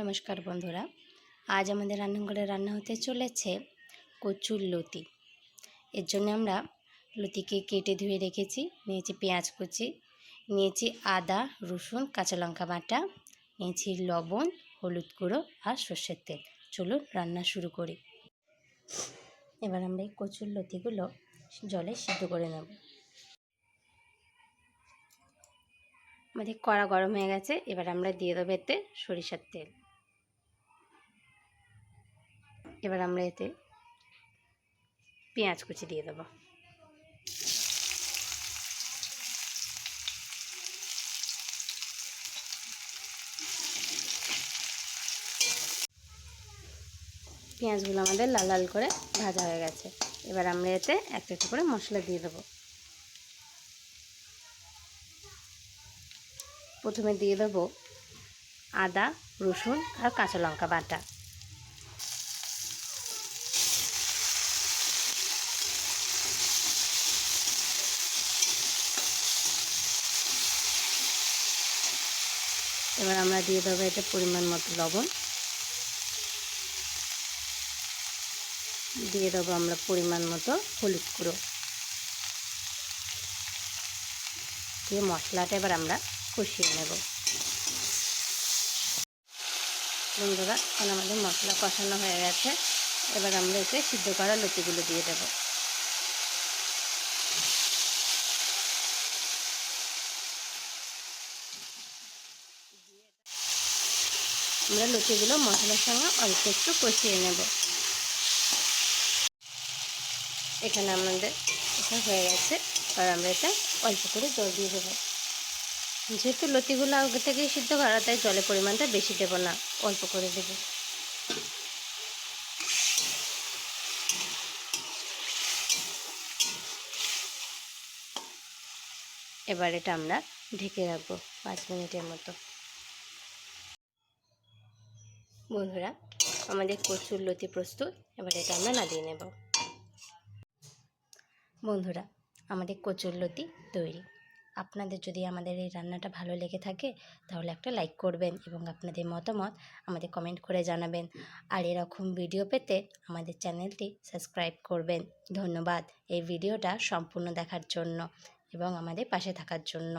নমস্কার বন্ধুরা, আজ আমাদের রান্নাঘরে রান্না হতে চলেছে কচুর লতি। এর জন্য আমরা লতিকে কেটে ধুয়ে রেখেছি। নিয়েছি পেঁয়াজ কুচি, নিয়েছি আদা রসুন কাঁচা লঙ্কা বাটা, নিয়েছি লবণ, হলুদ গুঁড়ো আর সর্ষের তেল। চলুন রান্না শুরু করি। এবার আমরা এই কচুর লতিগুলো জলে সিদ্ধ করে নেব। আমাদের কড়া গরম হয়ে গেছে। এবার আমরা দিয়ে দেবো এতে সরিষার তেল। এবার আমরা এতে পেঁয়াজ কুচি দিয়ে দেবো। পেঁয়াজগুলো আমাদের লাল লাল করে ভাজা হয়ে গেছে। এবার আমরা এতে একটা একটা করে মশলা দিয়ে দেবো। প্রথমে দিয়ে দেবো আদা রসুন আর কাঁচা লঙ্কা বাটা। এবার আমরা দিয়ে দেবো এতে পরিমাণ মতো লবণ, দিয়ে দেবো আমরা পরিমাণ মতো হলুদ গুঁড়ো, দিয়ে মশলাটা এবার আমরা কষিয়ে নেব। বন্ধুরা, এখন আমাদের মশলা কষানো হয়ে গেছে। এবার আমরা এতে সিদ্ধ করা লতিগুলো দিয়ে দেবো। আমরা লতিগুলো মশলার সঙ্গে অল্প একটু কষিয়ে নেব। এখানে আমাদের এটা হয়ে গেছে। আর আমরা এটা অল্প করে জল দিয়ে দেবো। যেহেতু লতিগুলো আগে থেকেই সিদ্ধ করা, তাই জলের পরিমাণটা বেশি দেবো না, অল্প করে দেব। এবার এটা আমরা ঢেকে রাখবো 5 মিনিটের মতো। বন্ধুরা, আমাদের কচুর লতি প্রস্তুত। এবার এটা আমরা নামিয়ে নেব। বন্ধুরা, আমাদের কচুর লতি তৈরি। আপনাদের যদি আমাদের এই রান্নাটা ভালো লেগে থাকে তাহলে একটা লাইক করবেন এবং আপনাদের মতামত আমাদের কমেন্ট করে জানাবেন। আর এরকম ভিডিও পেতে আমাদের চ্যানেলটি সাবস্ক্রাইব করবেন। ধন্যবাদ এই ভিডিওটা সম্পূর্ণ দেখার জন্য এবং আমাদের পাশে থাকার জন্য।